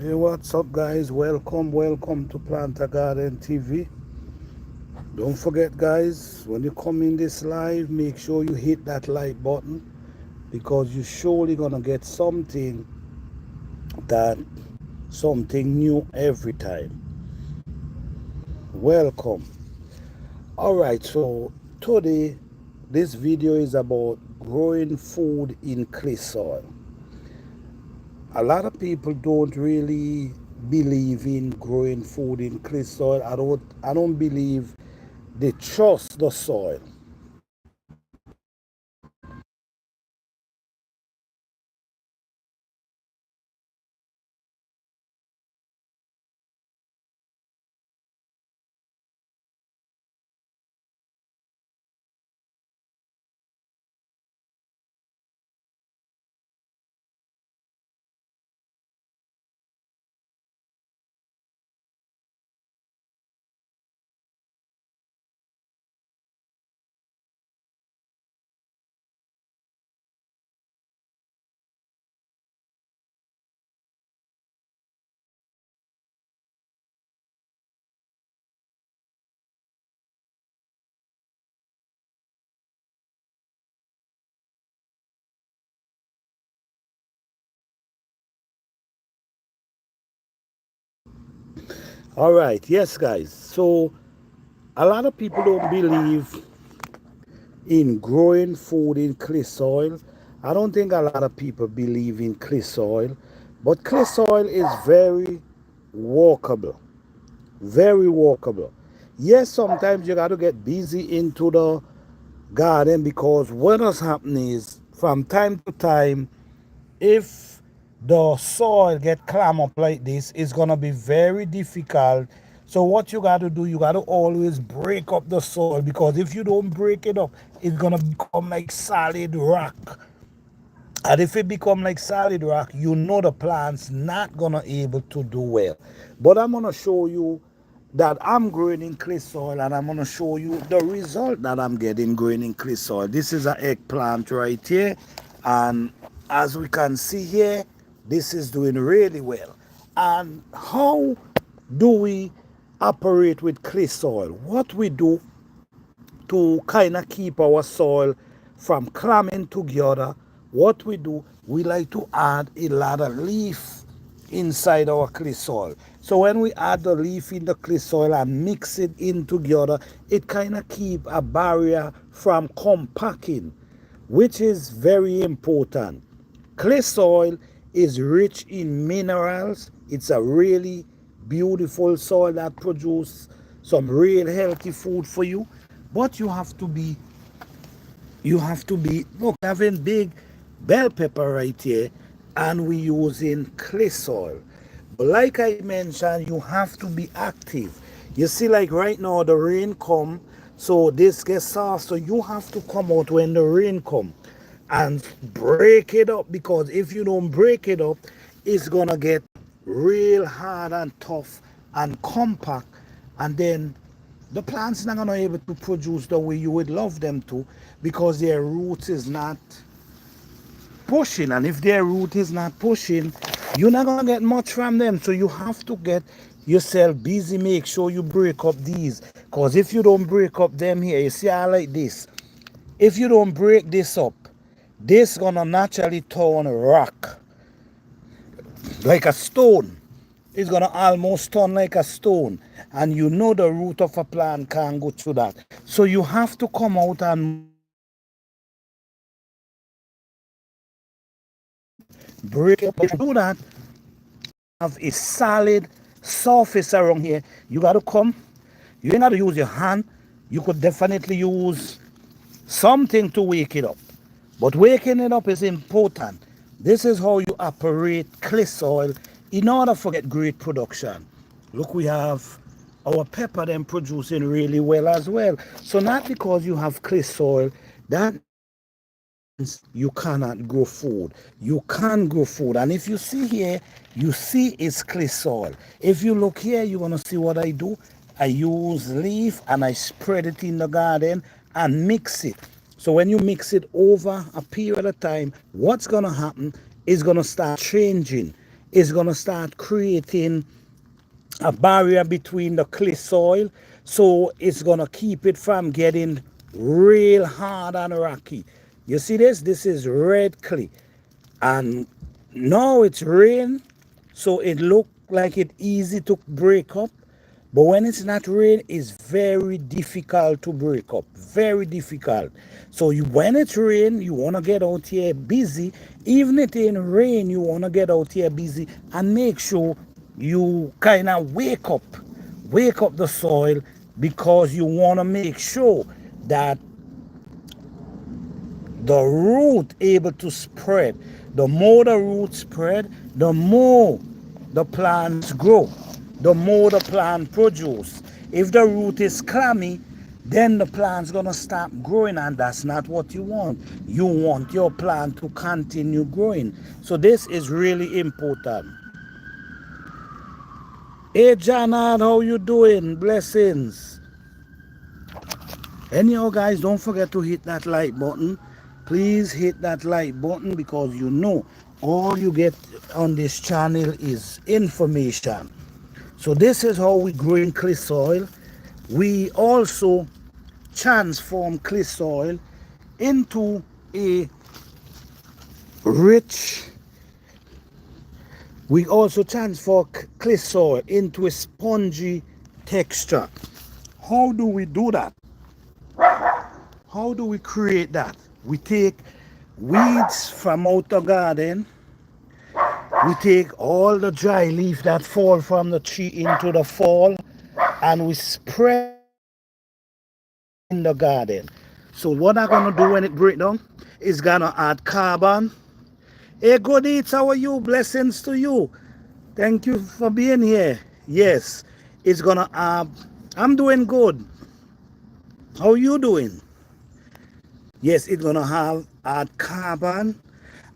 Hey, what's up, guys? Welcome to Plant a Garden TV. Don't forget, guys, when you come in this live, make sure you hit that like button because you're surely gonna get that something new every time. Welcome. All right, so today this video is about growing food in clay soil. A lot of people don't really believe in growing food in clay soil. I don't believe they trust the soil. All right, yes, guys. So a lot of people don't believe in growing food in clay soil. I don't think a lot of people believe in clay soil, but clay soil is very walkable, very walkable. Yes, sometimes you got to get busy into the garden because what has happened is from time to time, if the soil get clam up like this, it's gonna be very difficult. So what you got to do, you got to always break up the soil because if you don't break it up, it's gonna become like solid rock. And if it become like solid rock, you know the plant's not gonna able to do well. But I'm gonna show you that I'm growing in clay soil, and I'm gonna show you the result that I'm getting growing in clay soil. This is an eggplant right here, and as we can see here, this is doing really well. And how do we operate with clay soil? What we do to kind of keep our soil from clamming together, what we do, we like to add a lot of leaf inside our clay soil. So when we add the leaf in the clay soil and mix it in together, it kind of keep a barrier from compacting, which is very important. Clay soil is rich in minerals. It's a really beautiful soil that produces some real healthy food for you. But you have to be look, having big bell pepper right here, and we using clay soil. But like I mentioned, you have to be active. You see, like right now the rain come, so this gets soft, so you have to come out when the rain come and break it up, because if you don't break it up, it's gonna get real hard and tough and compact, and then the plant's not gonna be able to produce the way you would love them to, because their roots is not pushing. And if their root is not pushing, you're not gonna get much from them. So you have to get yourself busy, make sure you break up these, because if you don't break up them here, you see I like this, if you don't break this up, this gonna naturally turn rock like a stone. It's gonna almost turn like a stone, and you know the root of a plant can't go through that. So you have to come out and break it up. If you do that, have a solid surface around here. You got to come. You ain't got to use your hand. You could definitely use something to wake it up. But waking it up is important. This is how you operate clay soil in order to get great production. Look, we have our pepper them producing really well as well. So not because you have clay soil, that you cannot grow food. You can grow food. And if you see here, you see it's clay soil. If you look here, you're going to see what I do. I use leaf and I spread it in the garden and mix it. So when you mix it over a period of time, what's going to happen is going to start changing. is going to start creating a barrier between the clay soil, so it's going to keep it from getting real hard and rocky. You see this? This is red clay. And now it's rain, so it look like it easy to break up. But when it's not rain, it's very difficult to break up. Very difficult. So when it's rain, you want to get out here busy. Even if it ain't rain, you want to get out here busy and make sure you kind of wake up the soil, because you want to make sure that the root able to spread. The more the root spread, the more the plants grow, the more the plant produce. If the root is clammy, then the plant's gonna stop growing, and that's not what you want. You want your plant to continue growing. So this is really important. Hey Janad, how you doing? Blessings. Anyhow, guys, don't forget to hit that like button. Please hit that like button, because you know all you get on this channel is information. So this is how we grow in clay soil. We also transform clay soil into a rich, we also transfer clay soil into a spongy texture. How do we do that? How do we create that? We take weeds from out the garden. We take all the dry leaf that fall from the tree into the fall, and we spread in the garden. So what I'm gonna do when it break down is gonna add carbon. Hey good eats, how are you? Blessings to you. Thank you for being here. Yes, it's gonna I'm doing good. How are you doing? Yes, it's gonna add carbon,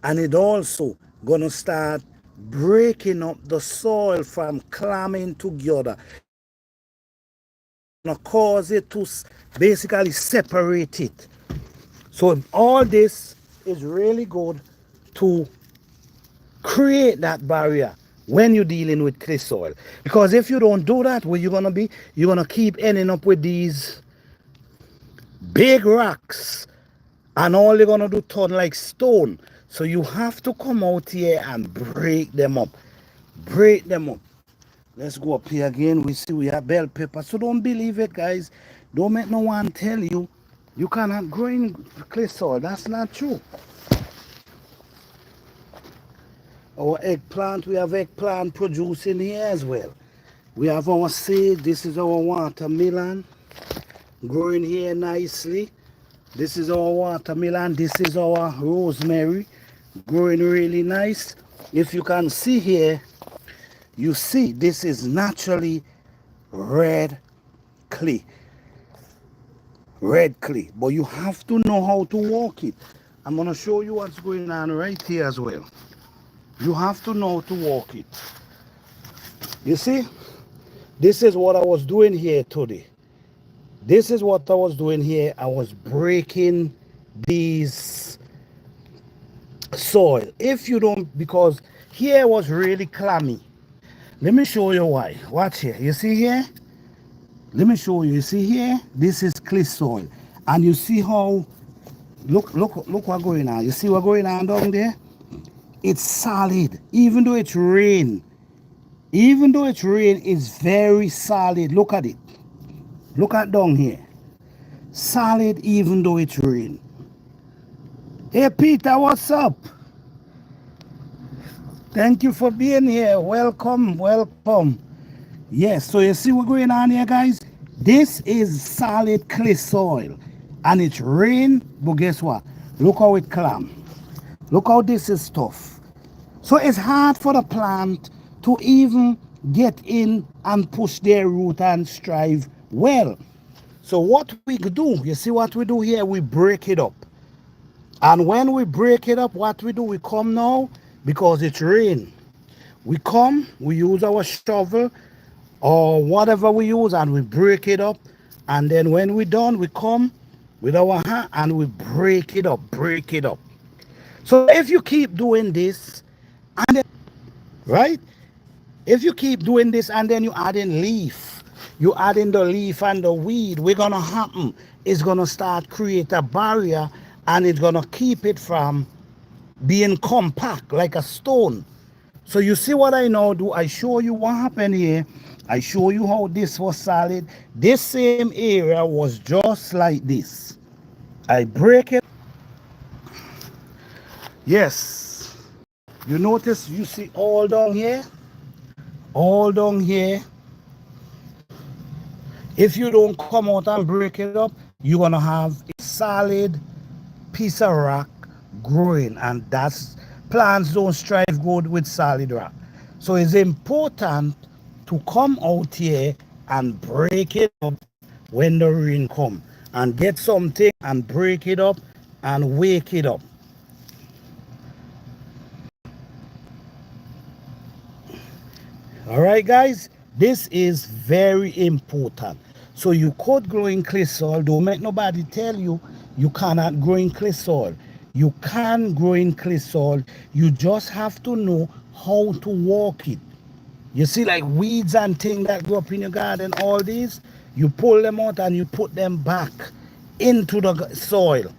and it also gonna start breaking up the soil from clamming together. Gonna cause it to basically separate it. So all this is really good to create that barrier when you're dealing with clay soil. Because if you don't do that, where you're gonna be, you're gonna keep ending up with these big rocks, and all they're gonna do turn like stone. So you have to come out here and break them up. Break them up. Let's go up here again. We see we have bell pepper. So don't believe it, guys. Don't make no one tell you you cannot grow in clay soil. That's not true. Our eggplant, we have eggplant producing here as well. We have our seed. This is our watermelon growing here nicely. This is our watermelon. This is our rosemary growing really nice. If you can see here, you see this is naturally red clay. Red clay. But you have to know how to walk it. I'm going to show you what's going on right here as well. You have to know how to walk it. You see, this is what I was doing here today. This is what I was doing here. I was breaking these soil. If you don't, because here was really clammy. Let me show you why. Watch here. You see here? Let me show you. You see here? This is clay soil. And you see how, look what's going on. You see what's going on down there? It's solid. Even though it's rain. Even though it's rain, it's very solid. Look at it. Look at down here. Solid even though it's rain. Hey Peter, what's up? Thank you for being here. Welcome, welcome. Yes, so you see what's going on here, guys? This is solid clay soil. And it's rain, but guess what? Look how it clam. Look how this is tough. So it's hard for the plant to even get in and push their root and strive well. So what we do, you see what we do here? We break it up. And when we break it up, what we do, we come now, because it's rain. We come, we use our shovel or whatever we use, and we break it up. And then when we're done, we come with our hand and we break it up, break it up. So if you keep doing this, and then right? If you keep doing this and then you add in leaf, you add in the leaf and the weed, what's gonna happen? It's gonna start create a barrier, and it's gonna keep it from being compact like a stone. So you see what I now do? I show you what happened here. I show you how this was solid. This same area was just like this. I break it. Yes. You notice, you see all down here? All down here. If you don't come out and break it up, you're gonna have a solid piece of rock growing, and that's, plants don't strive good with solid rock. So it's important to come out here and break it up when the rain come, and get something and break it up and wake it up. All right, guys, this is very important. So you could grow in clay soil. Don't make nobody tell you you cannot grow in clay soil. You can grow in clay soil. You just have to know how to walk it. You see, like weeds and things that grow up in your garden, all these, you pull them out and you put them back into the soil.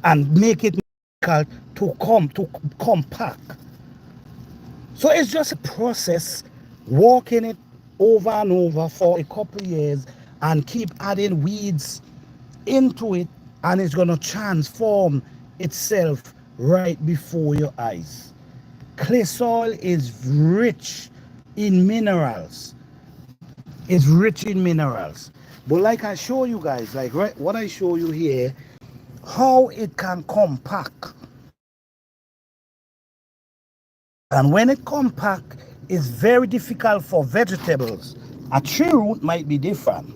And make it difficult to compact. So it's just a process, walking it over and over for a couple of years, and keep adding weeds into it, and it's going to transform itself right before your eyes. Clay soil is rich in minerals. It's rich in minerals. But like I show you guys, like right, what I show you here, how it can compact. And when it compact, it's very difficult for vegetables. A tree root might be different.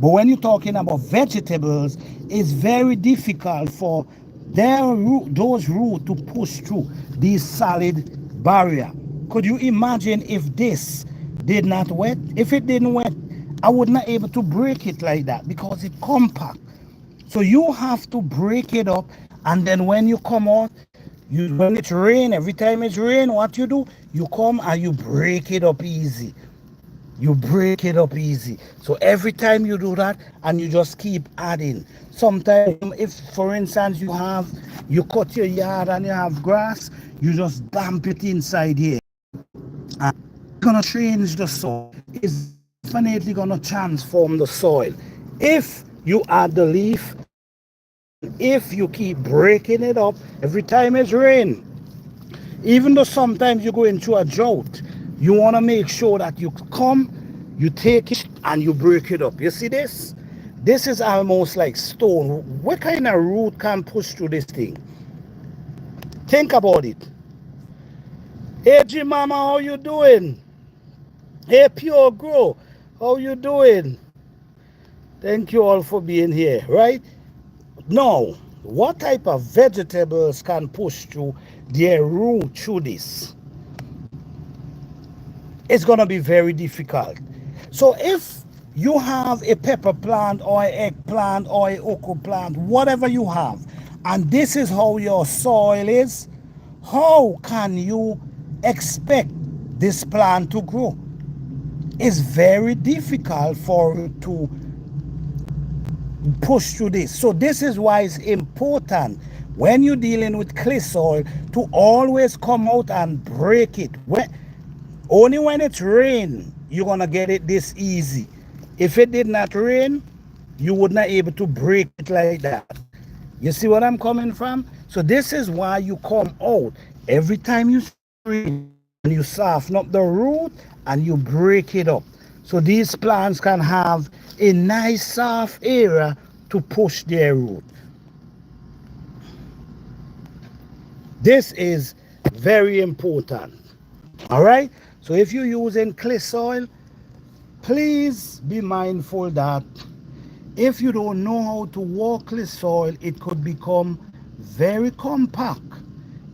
But when you're talking about vegetables, it's very difficult for those roots to push through these solid barrier. Could you imagine if this did not wet? If it didn't wet, I would not able to break it like that because it compact. So you have to break it up, and then when you come out, when it's rain, every time it's rain, what you do? You come and you break it up easy. You break it up easy. So every time you do that, and you just keep adding. Sometimes, if for instance you cut your yard and you have grass, you just dump it inside here. And it's gonna change the soil. It's definitely gonna transform the soil. If you add the leaf, if you keep breaking it up every time it's rain, even though sometimes you go into a drought, you want to make sure that you come, you take it and you break it up. You see this? This is almost like stone. What kind of root can push through this thing? Think about it. Hey G Mama, how you doing? Hey Pure Grow, how you doing? Thank you all for being here, right? Now, what type of vegetables can push through their root through this? It's going to be very difficult. So if you have a pepper plant or an eggplant or an okra plant, whatever you have, and this is how your soil is, how can you expect this plant to grow? It's very difficult for it to push through this. So this is why it's important when you're dealing with clay soil to always come out and break it. Only when it's rain, you're gonna get it this easy. If it did not rain, you would not able to break it like that. You see what I'm coming from? So this is why you come out every time you rain, and you soften up the root and you break it up. So these plants can have a nice soft area to push their root. This is very important. All right? So if you're using clay soil, please be mindful that if you don't know how to walk clay soil, it could become very compact.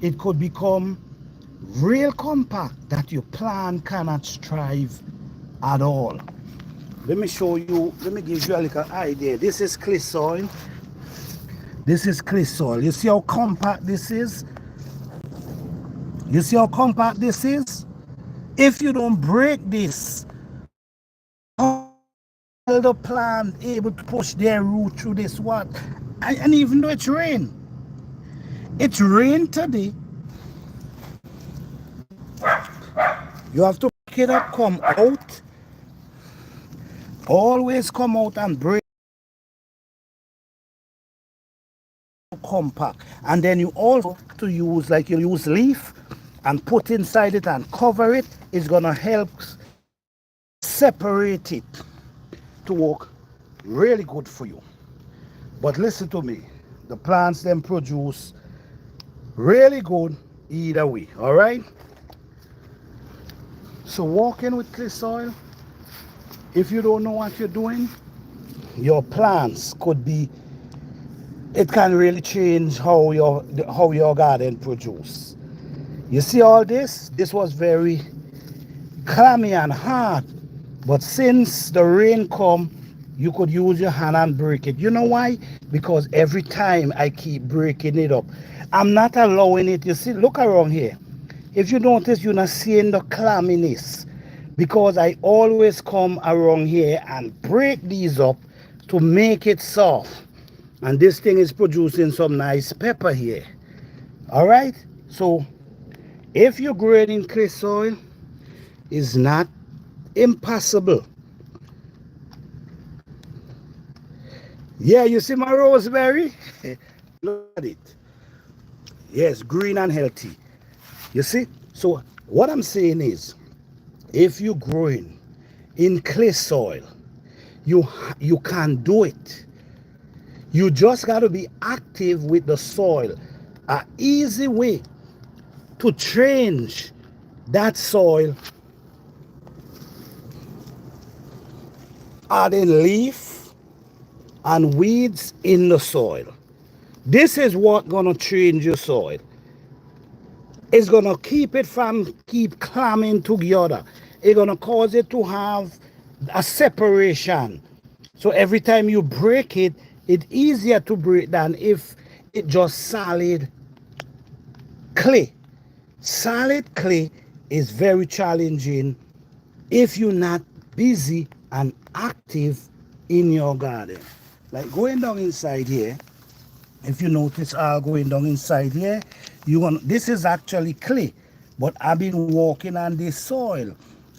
It could become real compact that your plant cannot strive at all. Let me show you, let me give you a little idea. This is clay soil. This is clay soil. You see how compact this is? You see how compact this is? If you don't break this, the plant able to push their root through this what? And even though it's rain today, you have to pick it up, come out, always come out and break compact. And then you also to use, like you use leaf and put inside it and cover it. It's gonna help separate it to work really good for you. But listen to me, the plants then produce really good either way. All right, so walking with clay soil, if you don't know what you're doing, your plants could be, it can really change how your garden produce. You see all this was very clammy and hard, but since the rain come, you could use your hand and break it. You know why? Because every time I keep breaking it up, I'm not allowing it. You see, look around here. If you notice, you're not seeing the clamminess, because I always come around here and break these up to make it soft. And this thing is producing some nice pepper here. All right, so if you're growing in clay soil, it's not impossible. Yeah, you see my rosemary? Look at it. Yes, green and healthy. You see? So what I'm saying is, if you're growing in clay soil, you can do it. You just got to be active with the soil. An easy way to change that soil, adding leaf and weeds in the soil. This is what gonna change your soil. It's gonna keep it from keep clamming together. It's gonna cause it to have a separation. So every time you break it, it's easier to break than if it just solid clay. Solid clay is very challenging if you're not busy and active in your garden. Like going down inside here, if you notice going down inside here, this is actually clay, but I've been walking on this soil.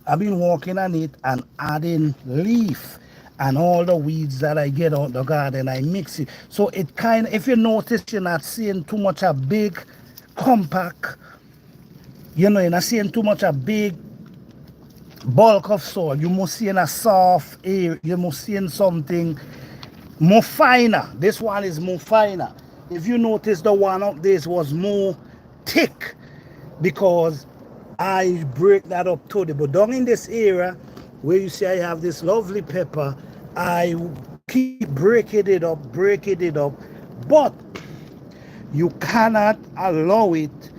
I've been walking on it and adding leaf and all the weeds that I get out the garden, I mix it. So it kind of, if you notice, you're not seeing too much a big compact, you're not seeing too much a big bulk of soil. You must see in a soft area, you must see in something more finer. This one is more finer. If you notice, the one up this was more thick because I break that up totally. But down in this area where you see I have this lovely pepper, I keep breaking it up, but you cannot allow it to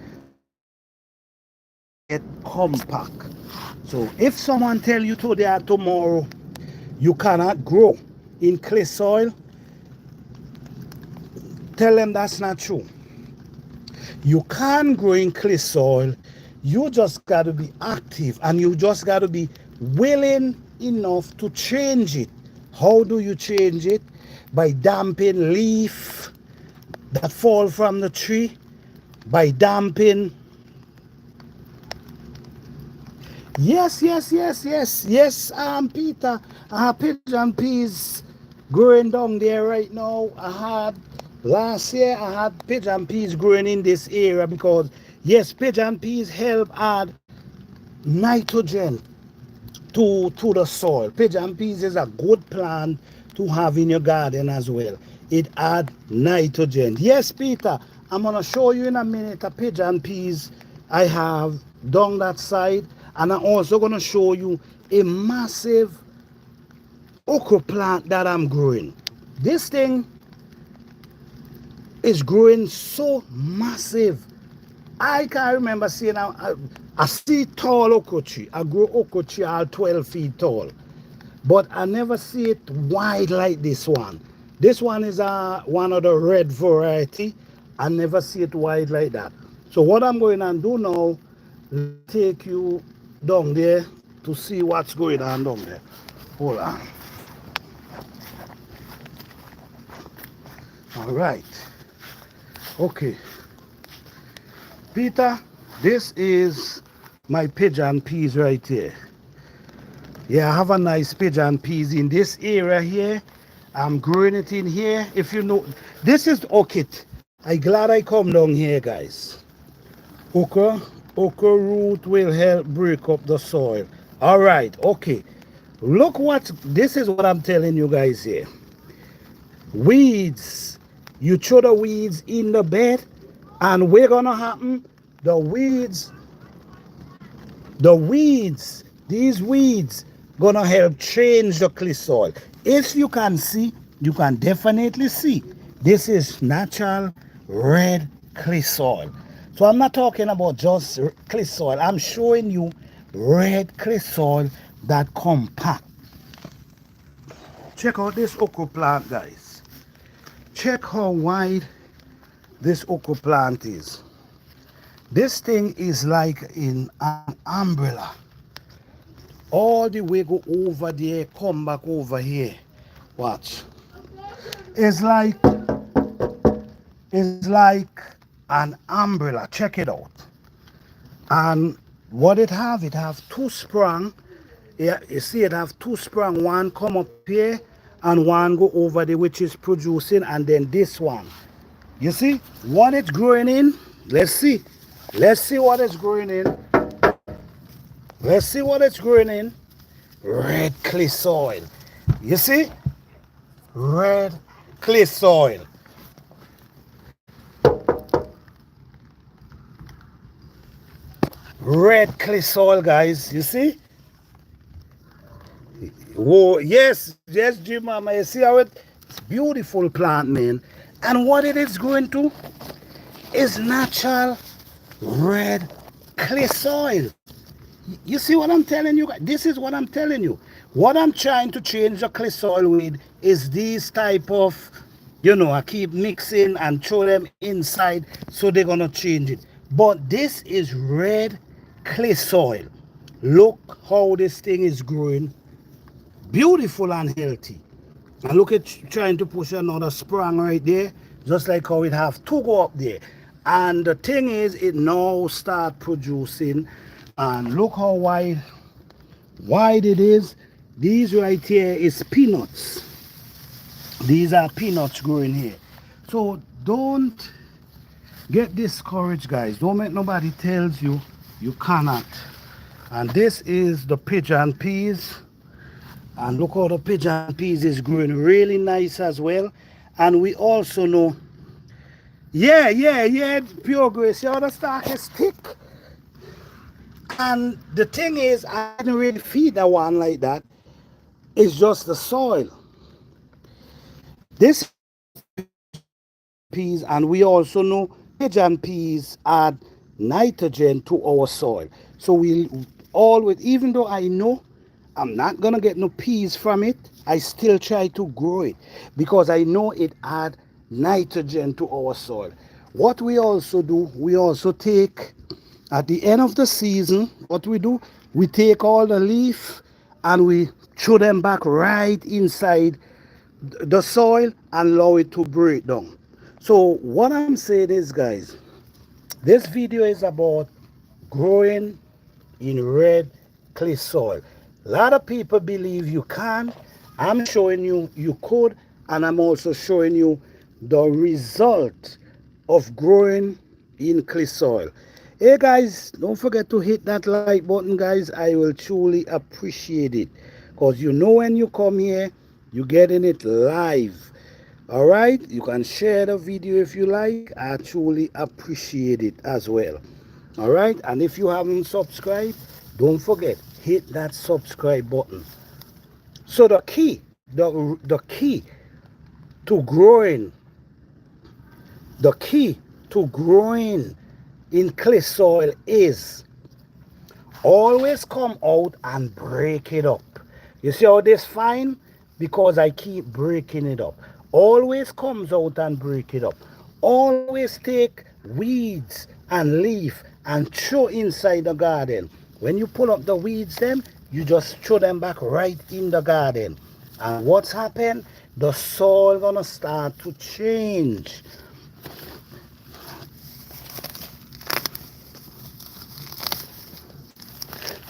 get compact. So if someone tell you today or tomorrow you cannot grow in clay soil, tell them that's not true. You can grow in clay soil. You just got to be active and you just got to be willing enough to change it. How do you change it? By damping leaf that fall from the tree, by damping. Yes, Peter, I have pigeon peas growing down there right now. Last year I had pigeon peas growing in this area because, yes, pigeon peas help add nitrogen to the soil. Pigeon peas is a good plant to have in your garden as well. It adds nitrogen. Yes, Peter, I'm going to show you in a minute a pigeon peas I have down that side. And I'm also going to show you a massive okra plant that I'm growing. This thing is growing so massive. I can remember seeing a see tall okra tree. I grow okra tree all 12 feet tall. but I never see it wide like this one. This one is one of the red variety. I never see it wide like that. So what I'm going to do now, take you down there to see what's going on down there. Hold on. All right. Okay. Peter, this is my pigeon peas right here. Yeah, I have a nice pigeon peas in this area here. I'm growing it in here. If you know, this is orchid. I'm glad I come down here, guys. Okra root will help break up the soil. All right, okay. Look what, this is what I'm telling you guys here. Weeds. You throw the weeds in the bed, and what's gonna happen? These weeds gonna help change the clay soil. If you can see, you can definitely see this is natural red clay soil. So I'm not talking about just clay soil. I'm showing you red clay soil that compact. Check out this okra plant, guys. Check how wide this okra plant is. This thing is like in an umbrella. All the way go over there, come back over here. Watch. It's like an umbrella. Check it out. And what it have two sprung. Yeah, you see it have two sprung. One come up here and one go over there, which is producing, and then this one. You see what it's growing in? Let's see. Let's see what it's growing in. Let's see what it's growing in. Red clay soil. You see? Red clay soil. Red clay soil, guys. You see? Oh, yes, Jim Mama. You see how it's beautiful plant, man. And what it is going to is natural red clay soil. You see what I'm telling you? This is what I'm telling you. What I'm trying to change the clay soil with is these type of, I keep mixing and throw them inside, so they're going to change it. But this is red clay soil. Look how this thing is growing. Beautiful and healthy. And look at trying to push another sprung right there, just like how it have to go up there. And the thing is, it now start producing. And look how wide it is. These right here is peanuts. These are peanuts growing here. So don't get discouraged, guys. Don't make nobody tells you you cannot. And this is the pigeon peas. And look how the pigeon peas is growing really nice as well. And we also know, yeah, pure grace. You understand? It's thick. And the thing is, I didn't really feed that one like that. It's just the soil. This peas, and we also know pigeon peas add nitrogen to our soil. So we always, even though I know I'm not gonna get no peas from it, I still try to grow it because I know it add nitrogen to our soil. What we also do, we also take, at the end of the season, what we do, we take all the leaf and we throw them back right inside the soil and allow it to break down. So what I'm saying is, guys, this video is about growing in red clay soil. A lot of people believe you can. I'm showing you you could, and I'm also showing you the result of growing in clay soil. Hey guys, don't forget to hit that like button, guys. I will truly appreciate it, because when you come here, you're getting it live. All right, you can share the video if you like. I truly appreciate it as well. All right, and if you haven't subscribed, don't forget, hit that subscribe button. So the key to growing in clay soil is always come out and break it up. You see how this fine? Because I keep breaking it up. Always comes out and break it up. Always take weeds and leaf and throw inside the garden. When you pull up the weeds them, you just throw them back right in the garden. And what's happened? The soil gonna start to change.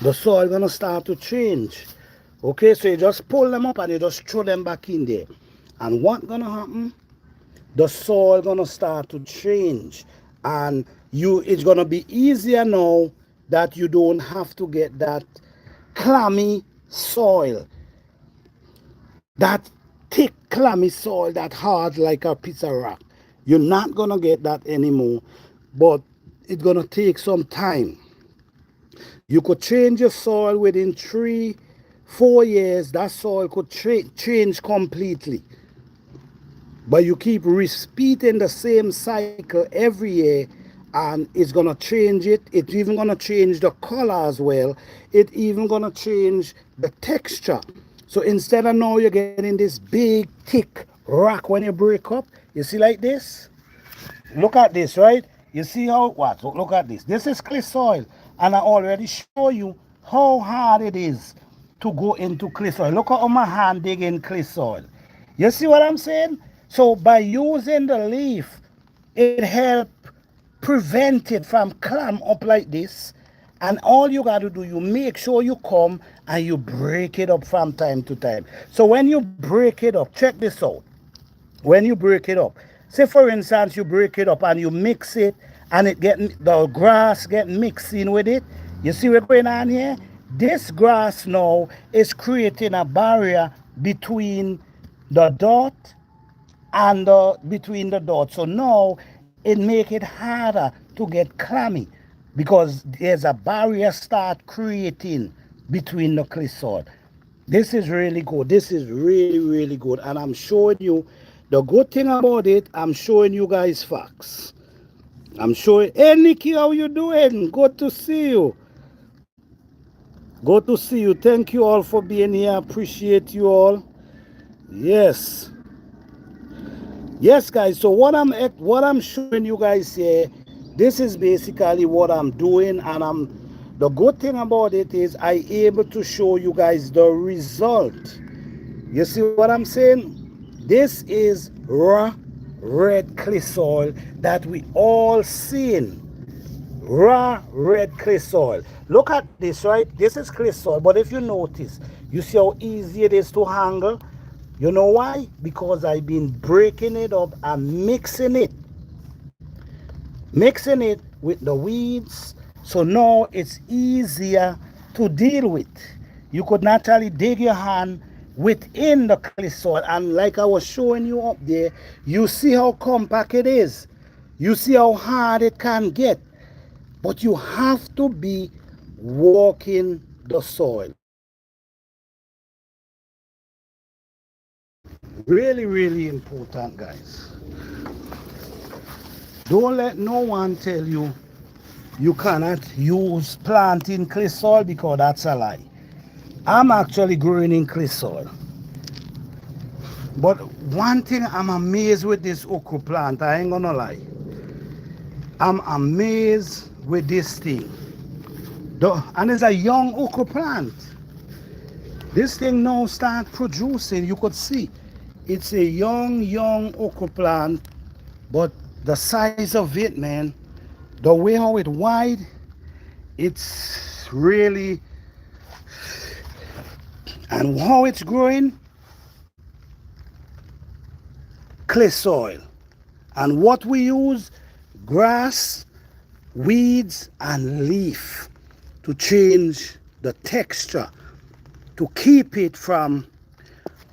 The soil gonna start to change. Okay, so you just pull them up and you just throw them back in there. And what gonna happen? The soil gonna start to change, and it's gonna be easier now that you don't have to get that clammy soil, that thick clammy soil that hard like a piece of rock. You're not gonna get that anymore, but it's gonna take some time. You could change your soil within 3-4 years. That soil could change completely. But you keep repeating the same cycle every year, and it's gonna change it. It's even gonna change the color as well. It's even gonna change the texture. So instead of now you're getting this big, thick rock when you break up, you see like this? Look at this, right? You see how what? Look at this. This is clay soil, and I already show you how hard it is to go into clay soil. Look how my hand dig in clay soil. You see what I'm saying? So by using the leaf, it help prevent it from clam up like this. And all you got to do, you make sure you come and you break it up from time to time. So when you break it up, check this out. When you break it up, say for instance you break it up and you mix it, and the grass get mixed in with it. You see what's going on here? This grass now is creating a barrier between the dot and between the dots. So now it make it harder to get clammy, because there's a barrier start creating between the clay soil. This is really good. This is really, really good. And I'm showing you the good thing about it. I'm showing you guys facts. I'm showing. Hey, Nikki, how you doing? Good to see you. Good to see you. Thank you all for being here. Appreciate you all. Yes. Yes, guys. So what I'm showing you guys here, this is basically what I'm doing, and the good thing about it is I able to show you guys the result. You see what I'm saying? This is raw red clay soil that we all seen. Raw red clay soil. Look at this, right? This is clay soil, but if you notice, you see how easy it is to handle. You know why? Because I've been breaking it up and mixing it with the weeds. So now it's easier to deal with. You could naturally dig your hand within the clay soil, and like I was showing you up there, you see how compact it is. You see how hard it can get. But you have to be walking the soil. Really, really important, guys. Don't let no one tell you you cannot use plant in clay soil, because that's a lie. I'm actually growing in clay soil. But one thing I'm amazed with this okra plant, I ain't gonna lie. I'm amazed with this thing. And it's a young okra plant. This thing now start producing. You could see it's a young okra plant, but the size of it, man, the way how it wide, it's really, and how it's growing, clay soil. And what we use, grass, weeds, and leaf to change the texture, to keep it from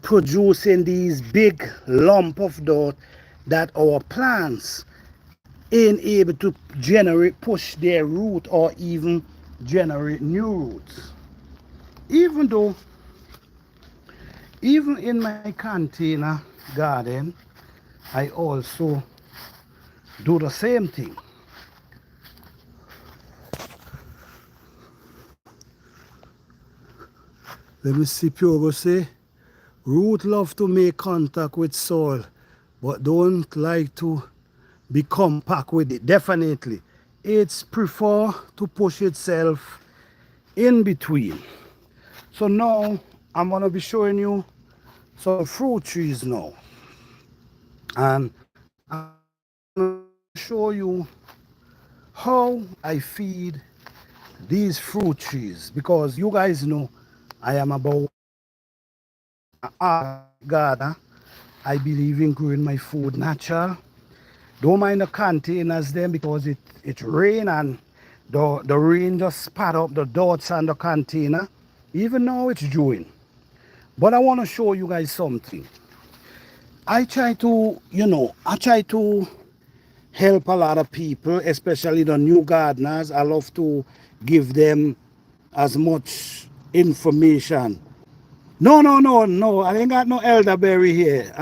producing these big lump of dirt that our plants ain't able to push their root, or even generate new roots. Even though, even in my container garden, I also do the same thing. Let me see Piogo say. Root love to make contact with soil, but don't like to be compact with it. Definitely. It's prefer to push itself in between. So now I'm gonna be showing you some fruit trees now. And I'm gonna show you how I feed these fruit trees because you guys know I am about a gardener. I believe in growing my food natural. Don't mind the containers then because it rain and the rain just spat up the dots on the container. Even now it's June. But I want to show you guys something. I try to, I try to help a lot of people, especially the new gardeners. I love to give them as much information. No, no, no, no. I ain't got no elderberry here.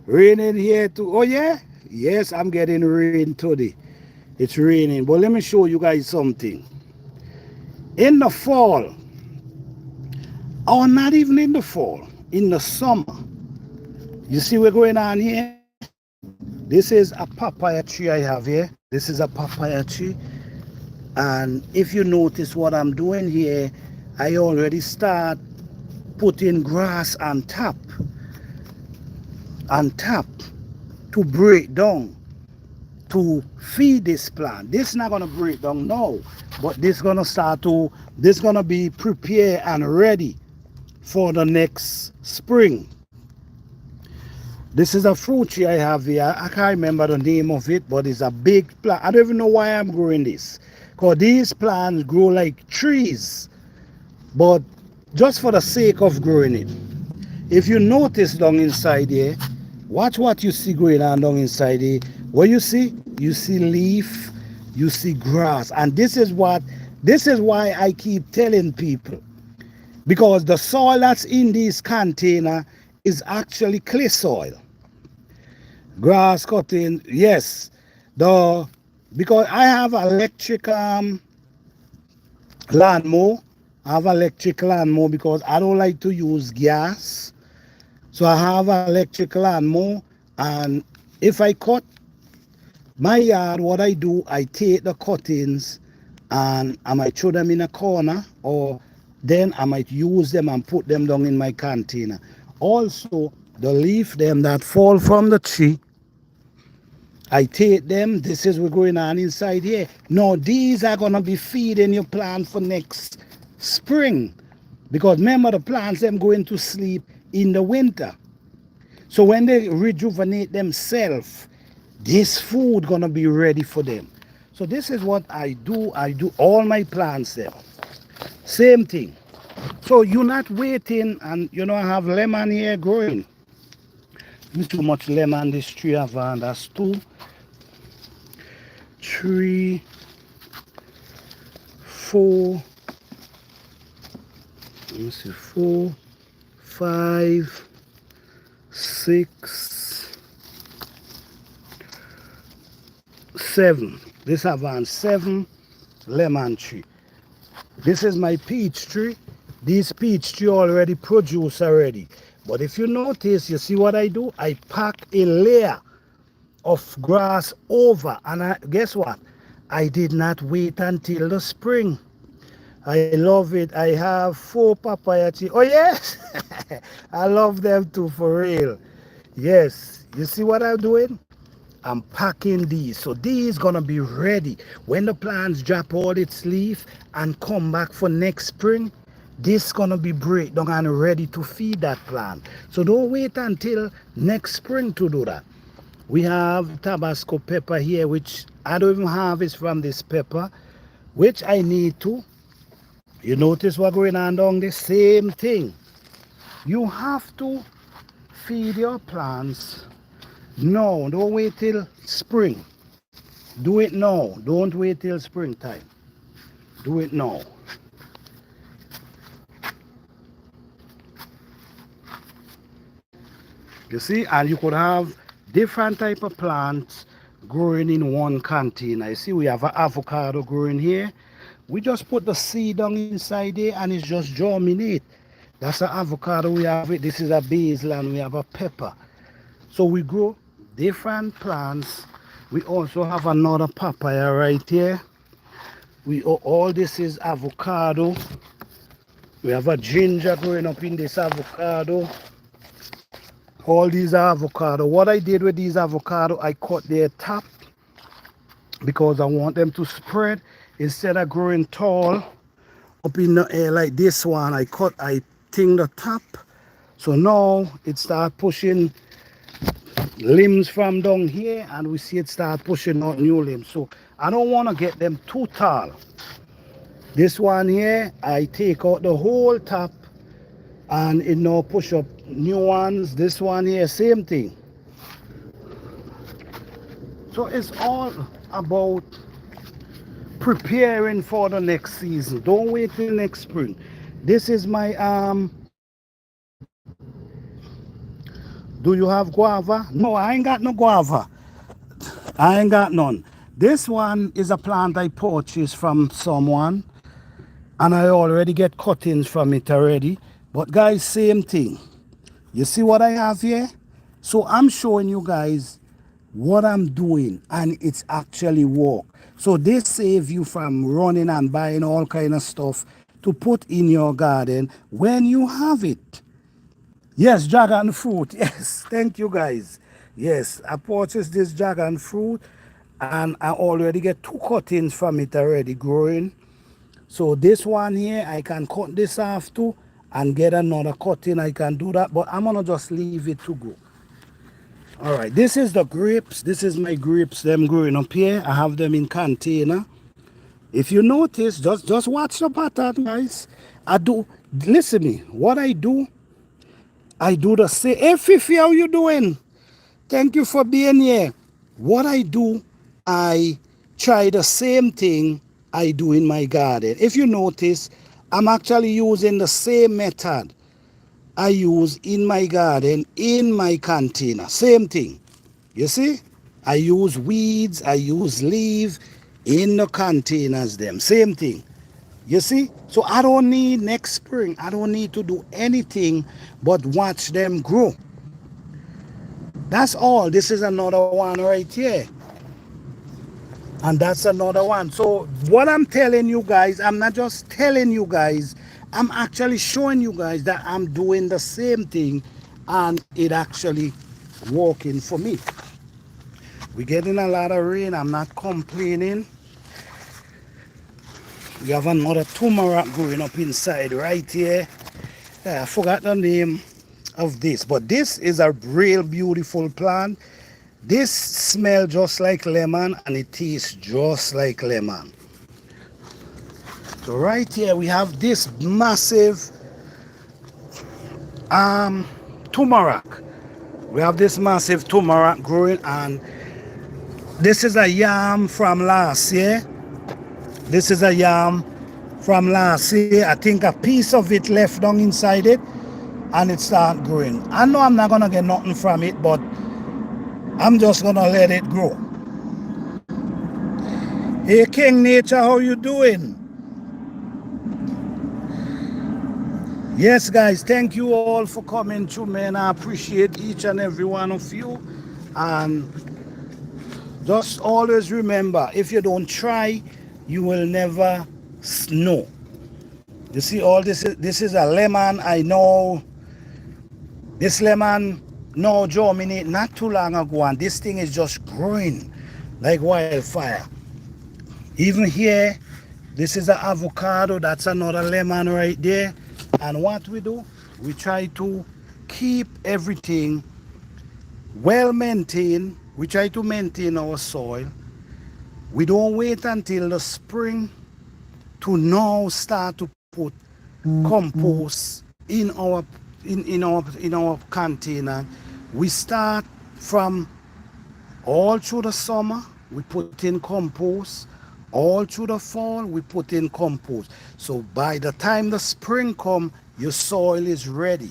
Raining here too. Oh yeah? Yes, I'm getting rain today. It's raining. But let me show you guys something. In the fall, or not even in the fall, in the summer, you see what's going on here? This is a papaya tree I have here. This is a papaya tree. And if you notice what I'm doing here, I already start putting grass on top to break down, to feed this plant. This is not gonna break down now, but this gonna be prepared and ready for the next spring. This is a fruit tree I have here. I can't remember the name of it, but it's a big plant. I don't even know why I'm growing this. Because these plants grow like trees, but just for the sake of growing it. If you notice down inside here, watch what you see going on down inside here. What you see? You see leaf, you see grass. And this is why I keep telling people. Because the soil that's in this container is actually clay soil. Grass cutting, yes. Because I have electric lawnmower. I have electric lawnmower because I don't like to use gas. So I have an electric lawnmower, and if I cut my yard, what I do, I take the cuttings and I might throw them in a corner, or then I might use them and put them down in my container. Also, the leaf them that fall from the tree, I take them. This is what's going on inside here. Now, these are going to be feeding your plant for next spring. Because remember, the plants, them going to sleep in the winter. So when they rejuvenate themselves, this food going to be ready for them. So this is what I do. I do all my plants there. Same thing. So you're not waiting, and I have lemon here growing. There's too much lemon this tree have, and that's 2, 3, 4, let me see, 4, 5, 6, 7. This have on 7 lemon tree. This is my peach tree. These peach tree already produce already. But if you notice, you see what I do? I pack a layer of grass over, and guess what? I did not wait until the spring. I love it. I have 4 papaya trees. Oh yes, I love them too, for real. Yes, you see what I'm doing? I'm packing these. So these gonna be ready when the plants drop all its leaf and come back for next spring. This gonna be breakdown and ready to feed that plant. So don't wait until next spring to do that. We have Tabasco pepper here, which I don't even harvest from this pepper, which I need to. You notice what going on down the same thing. You have to feed your plants. No, don't wait till spring. Do it now. Don't wait till springtime. Do it now. You see, and you could have different type of plants growing in one container. You see, we have an avocado growing here. We just put the seed down inside there and it's just germinate. That's an avocado we have it. This is a basil and we have a pepper. So we grow different plants. We also have another papaya right here. All this is avocado. We have a ginger growing up in this avocado. All these are avocado. What I did with these avocado, I cut their top because I want them to spread instead of growing tall up in the air like this one. I ting the top. So now it start pushing limbs from down here and we see it start pushing out new limbs. So I don't want to get them too tall. This one here, I take out the whole top and it now push up new ones. This one here, same thing. So it's all about preparing for the next season. Don't wait till next spring. This is my do you have guava? No, I ain't got no guava. I ain't got none. This one is a plant I purchased from someone and I already get cuttings from it already. But guys, same thing. You see what I have here? So I'm showing you guys what I'm doing and it's actually work. So this save you from running and buying all kind of stuff to put in your garden when you have it. Yes, dragon fruit. Yes, thank you guys. Yes, I purchased this dragon fruit and I already get 2 cuttings from it already growing. So this one here, I can cut this off too and get another cutting. I can do that, but I'm gonna just leave it to go. All right, this is the grapes. This is my grapes, them growing up here. I have them in container. If you notice, just watch the pattern, guys. Listen to me, what I do the same. Hey, Fifi, how you doing? Thank you for being here. What I do, I try the same thing I do in my garden. If you notice, I'm actually using the same method I use in my garden, in my container. Same thing. You see? I use weeds, I use leaf in the containers them. Same thing. You see? So I don't need next spring. I don't need to do anything but watch them grow. That's all. This is another one right here. And that's another one. So what I'm telling you guys, I'm not just telling you guys, I'm actually showing you guys that I'm doing the same thing and it actually working for me. We're getting a lot of rain. I'm not complaining. We have another turmeric growing up inside right here. I forgot the name of this, but this is a real beautiful plant. This smells just like lemon and it tastes just like lemon. So right here we have this massive turmeric. We have this massive turmeric growing, and this is a yam from last year. This is a yam from last year. I think a piece of it left down inside it and it started growing. I know I'm not gonna get nothing from it, but I'm just gonna let it grow. Hey King Nature, how you doing? Yes guys, thank you all for coming through, man. I appreciate each and every one of you. And just always remember, if you don't try, you will never know. You see, all this is a lemon. I know this lemon now germinate not too long ago, and this thing is just growing like wildfire. Even here, this is an avocado. That's another lemon right there. And what we do, we try to keep everything well maintained. We try to maintain our soil. We don't wait until the spring to now start to put compost in our container. We start from all through the summer, we put in compost. All through the fall, we put in compost. So by the time the spring come, your soil is ready.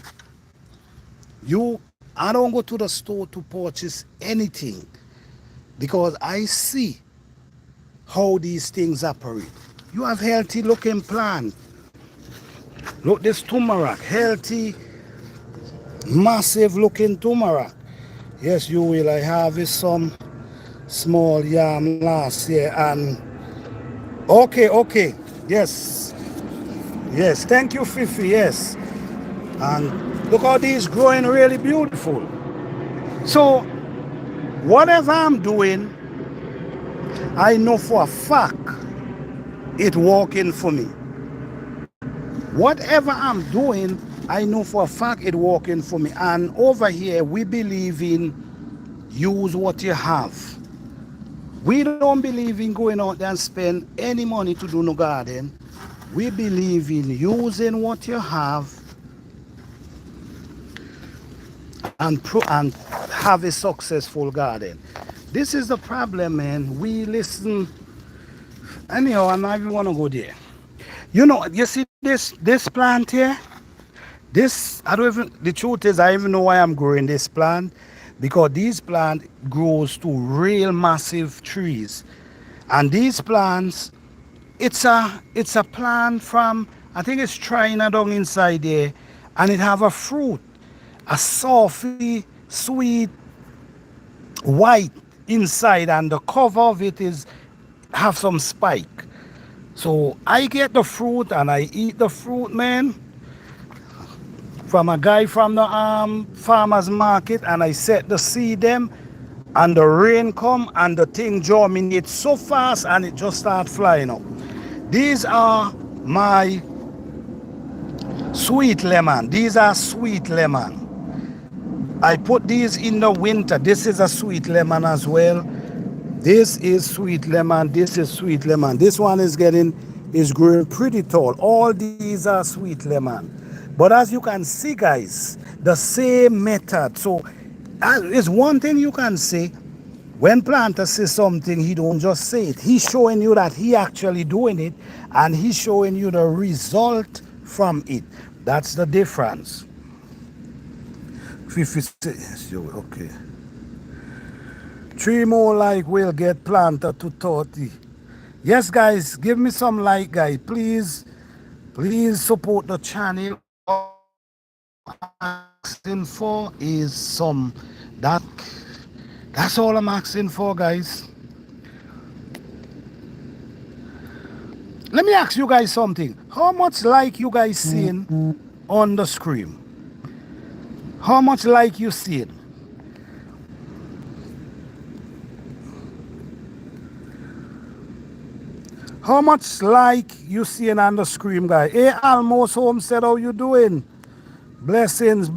I don't go to the store to purchase anything because I see how these things operate. You have healthy looking plant. Look, this turmeric, healthy, massive looking turmeric. Yes, you will. I harvest some small yam last year and okay. Yes. Yes. Thank you, Fifi. Yes. And look how these growing really beautiful. So whatever I'm doing, I know for a fact it working for me. Whatever I'm doing, I know for a fact it working for me. And over here, we believe in use what you have. We don't believe in going out there and spend any money to do no garden. We believe in using what you have and have a successful garden. This is the problem, man. We listen. Anyhow, I'm not even want to go there. You see this plant here? This, I don't even, the truth is, I even know why I'm growing this plant, because these plant grows to real massive trees. And these plants, it's a plant from, I think it's China down inside there, and it have a fruit, a softy, sweet, white inside, and the cover of it is have some spike. So I get the fruit and I eat the fruit, man, from a guy from the farmer's market, and I set the seed them, and the rain come and the thing germinates so fast and it just start flying up. These are my sweet lemon. These are sweet lemon. I put these in the winter. This is a sweet lemon as well. This is sweet lemon. This is sweet lemon. This one is growing pretty tall. All these are sweet lemon. But as you can see, guys, the same method. So it's one thing you can say. When planter says something, he don't just say it. He's showing you that he actually doing it, and he's showing you the result from it. That's the difference. 56, okay. 3 more like will get planter to 30. Yes, guys, give me some like, guys. Please support the channel. Asking for is some that's all I'm asking for, guys. Let me ask you guys something. How much like you guys seeing on the screen? How much like you seeing? How much like you seeing on the screen, guys? Hey, Almost Home said, how you doing? Blessings.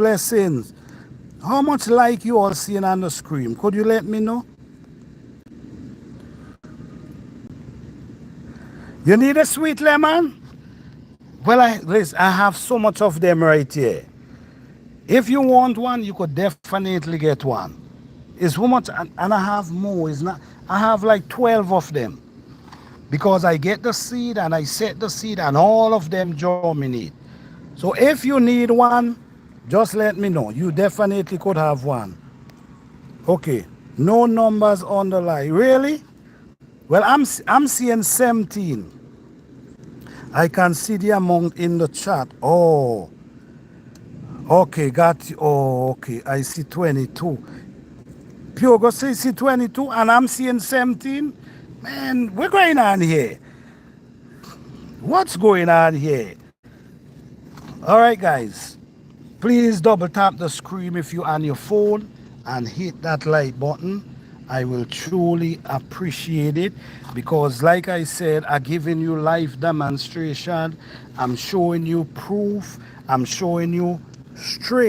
How much like you all seeing on the screen? Could you let me know? You need a sweet lemon? Well, I have so much of them right here. If you want one, you could definitely get one. It's how much, and I have more. It's not. I have like 12 of them, because I get the seed and I set the seed and all of them germinate. So if you need one, just let me know. You definitely could have one. Okay, no numbers on the line. Really? Well, I'm seeing 17. I can see the amount in the chat. Oh, okay, got you. Oh, okay, I see 22. Pure see 22 and I'm seeing 17. Man, what's going on here? What's going on here? All right, guys. Please double tap the screen if you're on your phone and hit that like button. I will truly appreciate it, because like I said, I'm giving you live demonstration. I'm showing you proof. I'm showing you straight